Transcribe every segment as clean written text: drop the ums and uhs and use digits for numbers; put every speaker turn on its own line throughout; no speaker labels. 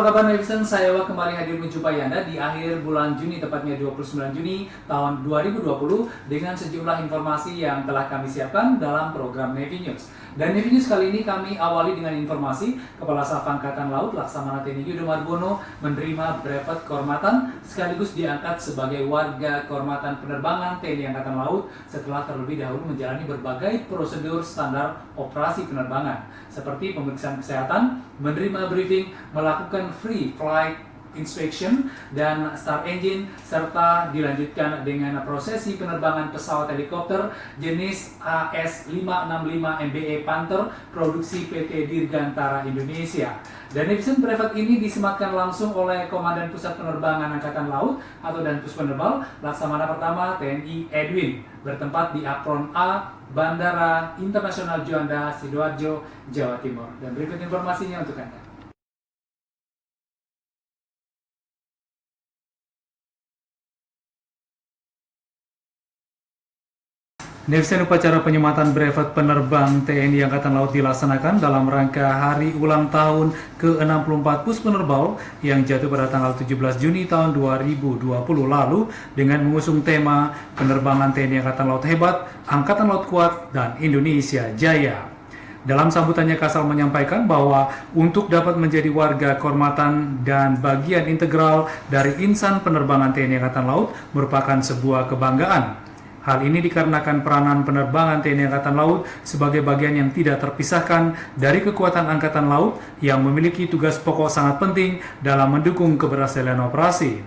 apa kabar netizen? Saya kembali hadir menjumpai Anda di akhir bulan Juni, tepatnya 29 Juni tahun 2020 dengan sejumlah informasi yang telah kami siapkan dalam program Navy News. Dan Navy News kali ini kami awali dengan informasi Kepala Staf Angkatan Laut Laksamana TNI Yudo Margono menerima brevet kehormatan sekaligus diangkat sebagai warga kehormatan penerbangan TNI Angkatan Laut setelah terlebih dahulu menjalani berbagai prosedur standar operasi penerbangan seperti pemeriksaan kesehatan, menerima briefing, melakukan free flight inspection dan start engine, serta dilanjutkan dengan prosesi penerbangan pesawat helikopter jenis AS565 MBE Panther produksi PT Dirgantara Indonesia. Dan netizen, brevet ini disematkan langsung oleh Komandan Pusat Penerbangan Angkatan Laut atau Danpus Penerbal Laksamana Pertama TNI Edwin, bertempat di Apron A Bandara Internasional Juanda, Sidoarjo, Jawa Timur. Dan berikut informasinya untuk Anda. Netizen, upacara penyematan brevet penerbang TNI Angkatan Laut dilaksanakan dalam rangka hari ulang tahun ke-64 Pus Penerbal yang jatuh pada tanggal 17 Juni tahun 2020 lalu dengan mengusung tema Penerbangan TNI Angkatan Laut Hebat, Angkatan Laut Kuat, dan Indonesia Jaya. Dalam sambutannya, Kasal menyampaikan bahwa untuk dapat menjadi warga kehormatan dan bagian integral dari insan penerbangan TNI Angkatan Laut merupakan sebuah kebanggaan. Hal ini dikarenakan peranan penerbangan TNI Angkatan Laut sebagai bagian yang tidak terpisahkan dari kekuatan Angkatan Laut yang memiliki tugas pokok sangat penting dalam mendukung keberhasilan operasi.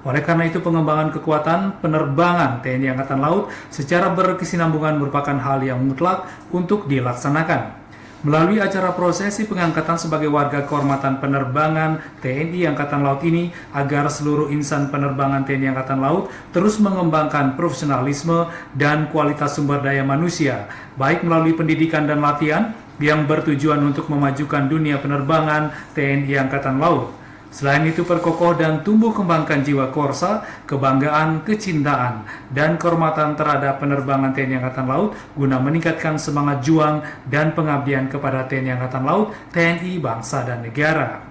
Oleh karena itu, pengembangan kekuatan penerbangan TNI Angkatan Laut secara berkesinambungan merupakan hal yang mutlak untuk dilaksanakan. Melalui acara prosesi pengangkatan sebagai warga kehormatan penerbangan TNI Angkatan Laut ini, agar seluruh insan penerbangan TNI Angkatan Laut terus mengembangkan profesionalisme dan kualitas sumber daya manusia, baik melalui pendidikan dan latihan yang bertujuan untuk memajukan dunia penerbangan TNI Angkatan Laut. Selain itu, perkokoh dan tumbuh kembangkan jiwa korsa, kebanggaan, kecintaan, dan kehormatan terhadap penerbangan TNI Angkatan Laut guna meningkatkan semangat juang dan pengabdian kepada TNI Angkatan Laut, TNI, bangsa, dan negara.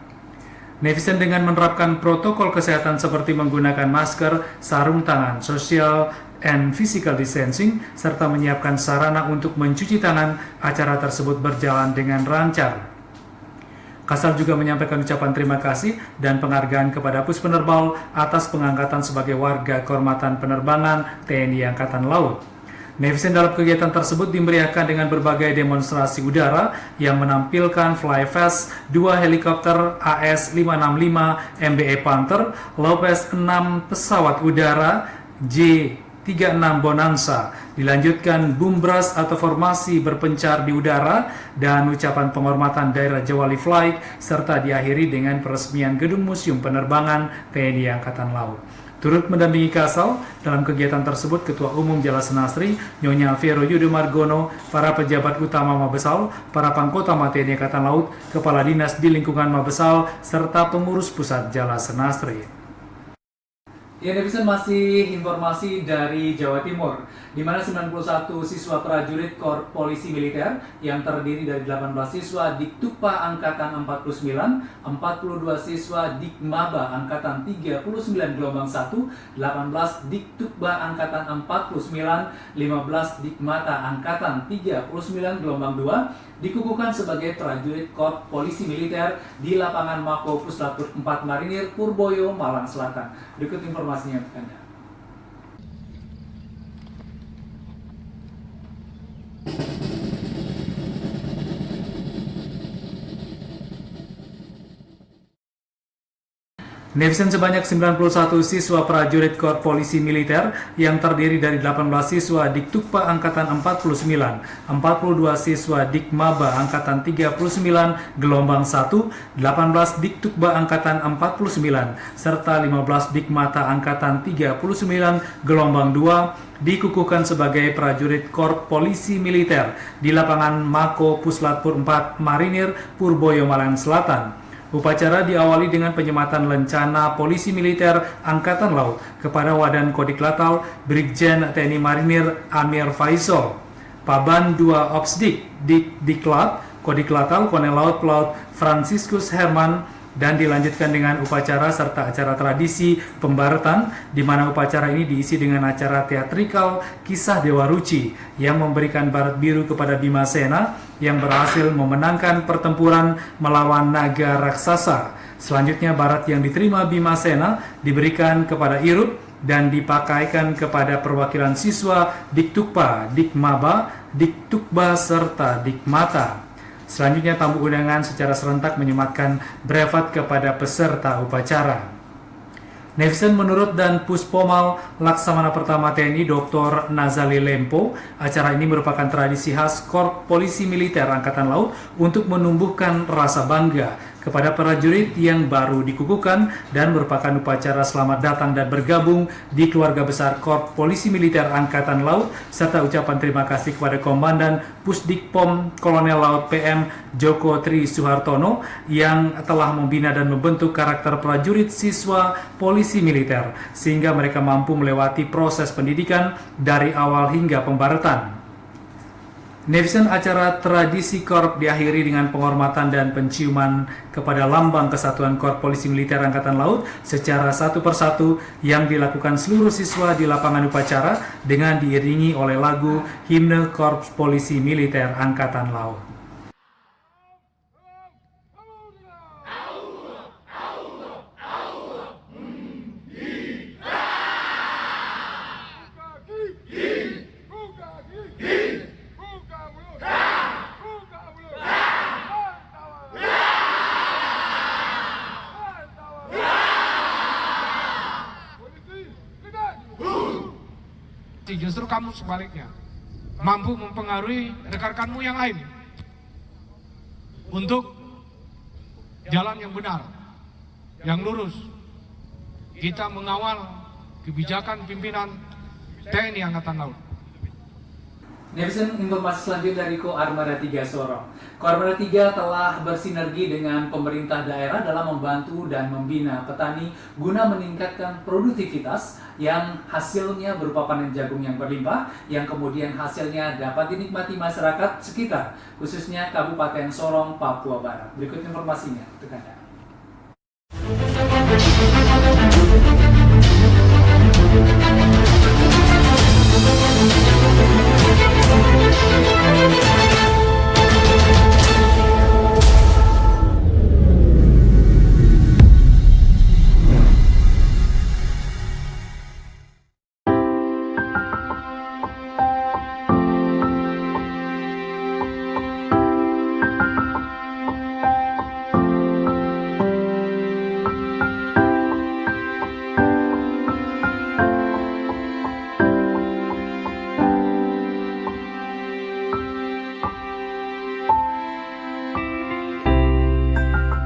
Netizen, dengan menerapkan protokol kesehatan seperti menggunakan masker, sarung tangan, social and physical distancing, serta menyiapkan sarana untuk mencuci tangan, acara tersebut berjalan dengan lancar. Kasal juga menyampaikan ucapan terima kasih dan penghargaan kepada Pus Penerbal atas pengangkatan sebagai warga kehormatan penerbangan TNI Angkatan Laut. Netizen, dalam kegiatan tersebut dimeriahkan dengan berbagai demonstrasi udara yang menampilkan Flyfest 2 helikopter AS565 MBE Panther, Lopez 6 pesawat udara J-36 Bonanza, dilanjutkan bumbras atau formasi berpencar di udara, dan ucapan penghormatan daerah Jawali Flight, serta diakhiri dengan peresmian Gedung Museum Penerbangan TNI Angkatan Laut. Turut mendampingi Kasal dalam kegiatan tersebut Ketua Umum Jala Senastri Nyonya Vero Yudo Margono, para pejabat utama Mabesal, para pangkotama TNI Angkatan Laut, kepala dinas di lingkungan Mabesal, serta pengurus pusat Jala Senastri. Ya, netizen, masih informasi dari Jawa Timur, di mana 91 siswa prajurit Korps Polisi Militer yang terdiri dari 18 siswa Diktukpa Angkatan 49, 42 siswa Dikmaba Angkatan 39 Gelombang 1, 18 Diktukba Angkatan 49, 15 Dikmata Angkatan 39 Gelombang 2 dikukuhkan sebagai prajurit Korps Polisi Militer di lapangan Mako Puslapur 4 Marinir Purboyo, Malang Selatan. Berikut informasinya untuk Anda. Netizen, sebanyak 91 siswa prajurit Korps Polisi Militer yang terdiri dari 18 siswa Diktukpa Angkatan 49, 42 siswa Dikmaba Angkatan 39 Gelombang 1, 18 Diktukba Angkatan 49, serta 15 Dikmata Angkatan 39 Gelombang 2 dikukuhkan sebagai prajurit Korps Polisi Militer di lapangan Mako Puslapur 4 Marinir Purboyo, Malang Selatan. Upacara diawali dengan penyematan lencana Polisi Militer Angkatan Laut kepada Wadan Kodiklatal Brigjen TNI Marinir Amir Faisal, Paban 2 Opsdik Diklat Kodiklatal Kolonel Laut Pelaut Franciscus Herman, dan dilanjutkan dengan upacara serta acara tradisi pembaratan, di mana upacara ini diisi dengan acara teatrikal kisah Dewa Ruci yang memberikan baret biru kepada Bimasena yang berhasil memenangkan pertempuran melawan naga raksasa. Selanjutnya baret yang diterima Bimasena diberikan kepada Irup dan dipakaikan kepada perwakilan siswa Diktukpa, Dikmaba, Diktukba, serta Dikmata. Selanjutnya tamu undangan secara serentak menyematkan brevet kepada peserta upacara. Netizen menurut dan Puspomal Laksamana Pertama TNI Dr. Nazali Lempo, acara ini merupakan tradisi khas Korps Polisi Militer Angkatan Laut untuk menumbuhkan rasa bangga kepada prajurit yang baru dikukuhkan dan merupakan upacara selamat datang dan bergabung di keluarga besar Korps Polisi Militer Angkatan Laut serta ucapan terima kasih kepada Komandan Pusdikpom Kolonel Laut PM Joko Tri Suhartono yang telah membina dan membentuk karakter prajurit siswa polisi militer sehingga mereka mampu melewati proses pendidikan dari awal hingga pembaratan. Netizen, acara tradisi Korps diakhiri dengan penghormatan dan penciuman kepada lambang kesatuan Korps Polisi Militer Angkatan Laut secara satu persatu yang dilakukan seluruh siswa di lapangan upacara dengan diiringi oleh lagu Himne Korps Polisi Militer Angkatan Laut.
Justru kamu sebaliknya mampu mempengaruhi rekan-rekanmu yang lain untuk jalan yang benar, yang lurus. Kita mengawal kebijakan pimpinan TNI Angkatan Laut.
Netizen, informasi selanjutnya dari Ko Armada 3 Sorong. Ko Armada 3 telah bersinergi dengan pemerintah daerah dalam membantu dan membina petani guna meningkatkan produktivitas yang hasilnya berupa panen jagung yang berlimpah, yang kemudian hasilnya dapat dinikmati masyarakat sekitar, khususnya Kabupaten Sorong, Papua Barat. Berikut informasinya untuk Anda.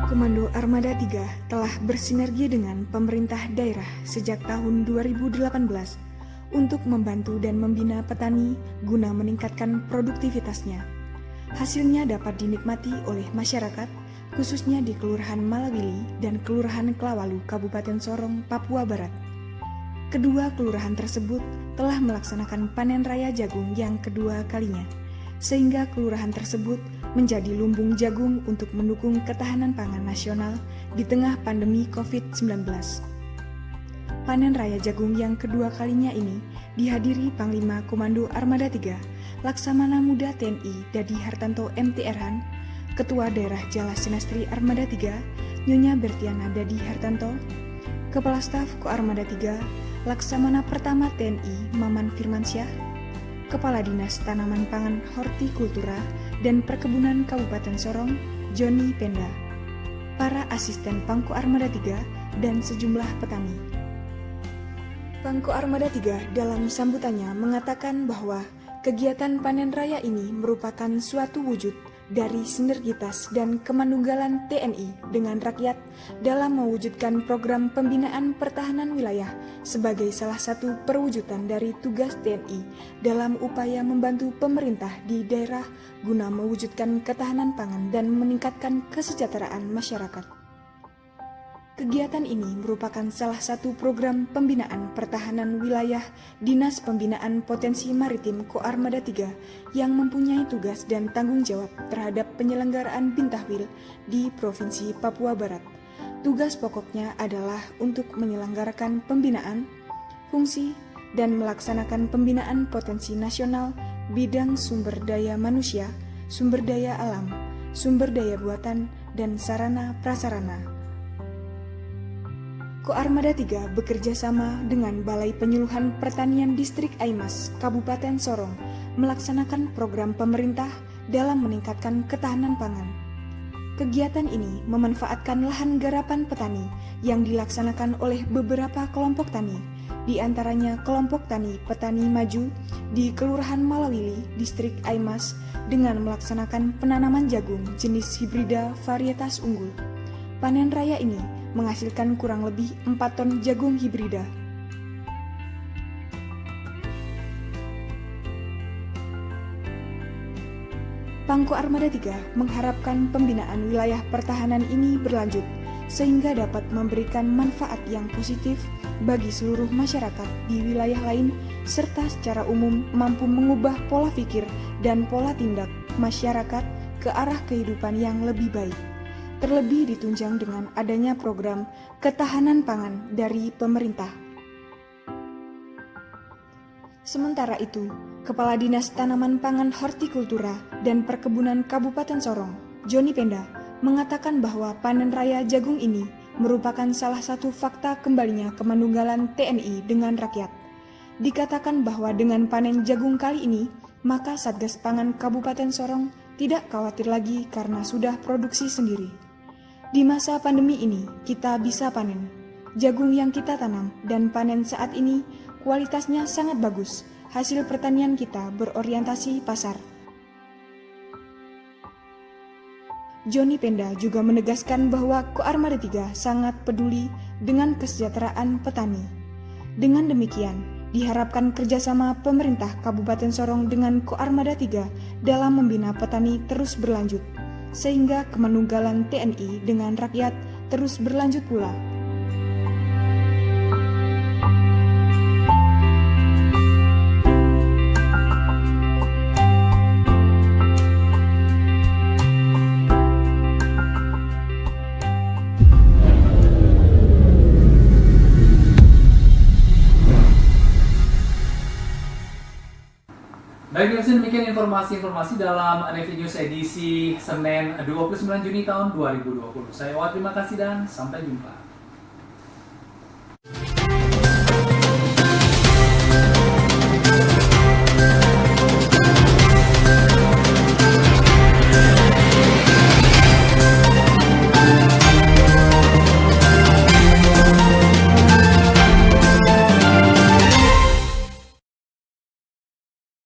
Komando Armada 3 telah bersinergi dengan pemerintah daerah sejak tahun 2018 untuk membantu dan membina petani guna meningkatkan produktivitasnya. Hasilnya dapat dinikmati oleh masyarakat, khususnya di Kelurahan Malawili dan Kelurahan Klawalu, Kabupaten Sorong, Papua Barat. Kedua kelurahan tersebut telah melaksanakan panen raya jagung yang kedua kalinya, sehingga kelurahan tersebut menjadi lumbung jagung untuk mendukung ketahanan pangan nasional di tengah pandemi COVID-19. Panen raya jagung yang kedua kalinya ini dihadiri Panglima Komando Armada 3, Laksamana Muda TNI Dadi Hartanto MT Erhan, Ketua Daerah Jala Sinastri Armada 3, Nyonya Bertiana Dadi Hartanto, Kepala Staf Ko Armada 3, Laksamana Pertama TNI Maman Firmansyah, Kepala Dinas Tanaman Pangan Hortikultura dan Perkebunan Kabupaten Sorong, Joni Penda, para asisten Pangko Armada 3, dan sejumlah petani. Pangko Armada 3 dalam sambutannya mengatakan bahwa kegiatan panen raya ini merupakan suatu wujud dari sinergitas dan kemandunggalan TNI dengan rakyat dalam mewujudkan program pembinaan pertahanan wilayah sebagai salah satu perwujudan dari tugas TNI dalam upaya membantu pemerintah di daerah guna mewujudkan ketahanan pangan dan meningkatkan kesejahteraan masyarakat. Kegiatan ini merupakan salah satu program pembinaan pertahanan wilayah Dinas Pembinaan Potensi Maritim Ko Armada 3 yang mempunyai tugas dan tanggung jawab terhadap penyelenggaraan bintahwil di Provinsi Papua Barat. Tugas pokoknya adalah untuk menyelenggarakan pembinaan, fungsi, dan melaksanakan pembinaan potensi nasional bidang sumber daya manusia, sumber daya alam, sumber daya buatan, dan sarana prasarana. Koarmada 3 bekerja sama dengan Balai Penyuluhan Pertanian Distrik Aimas, Kabupaten Sorong, melaksanakan program pemerintah dalam meningkatkan ketahanan pangan. Kegiatan ini memanfaatkan lahan garapan petani yang dilaksanakan oleh beberapa kelompok tani, di antaranya kelompok tani Petani Maju di Kelurahan Malawili, Distrik Aimas, dengan melaksanakan penanaman jagung jenis hibrida varietas unggul. Panen raya ini menghasilkan kurang lebih 4 ton jagung hibrida. Pangko Armada 3 mengharapkan pembinaan wilayah pertahanan ini berlanjut sehingga dapat memberikan manfaat yang positif bagi seluruh masyarakat di wilayah lain serta secara umum mampu mengubah pola pikir dan pola tindak masyarakat ke arah kehidupan yang lebih baik. Terlebih ditunjang dengan adanya program ketahanan pangan dari pemerintah. Sementara itu, Kepala Dinas Tanaman Pangan Hortikultura dan Perkebunan Kabupaten Sorong, Joni Penda, mengatakan bahwa panen raya jagung ini merupakan salah satu fakta kembalinya kemanunggalan TNI dengan rakyat. Dikatakan bahwa dengan panen jagung kali ini, maka Satgas Pangan Kabupaten Sorong tidak khawatir lagi karena sudah produksi sendiri. Di masa pandemi ini, kita bisa panen. Jagung yang kita tanam dan panen saat ini kualitasnya sangat bagus. Hasil pertanian kita berorientasi pasar. Joni Penda juga menegaskan bahwa Koarmada 3 sangat peduli dengan kesejahteraan petani. Dengan demikian, diharapkan kerjasama pemerintah Kabupaten Sorong dengan Koarmada 3 dalam membina petani terus berlanjut, sehingga kemanunggalan TNI dengan rakyat terus berlanjut pula.
Baik, demikian informasi-informasi dalam Nevi News edisi Senin 29 Juni tahun 2020. Saya Wah, terima kasih dan sampai jumpa.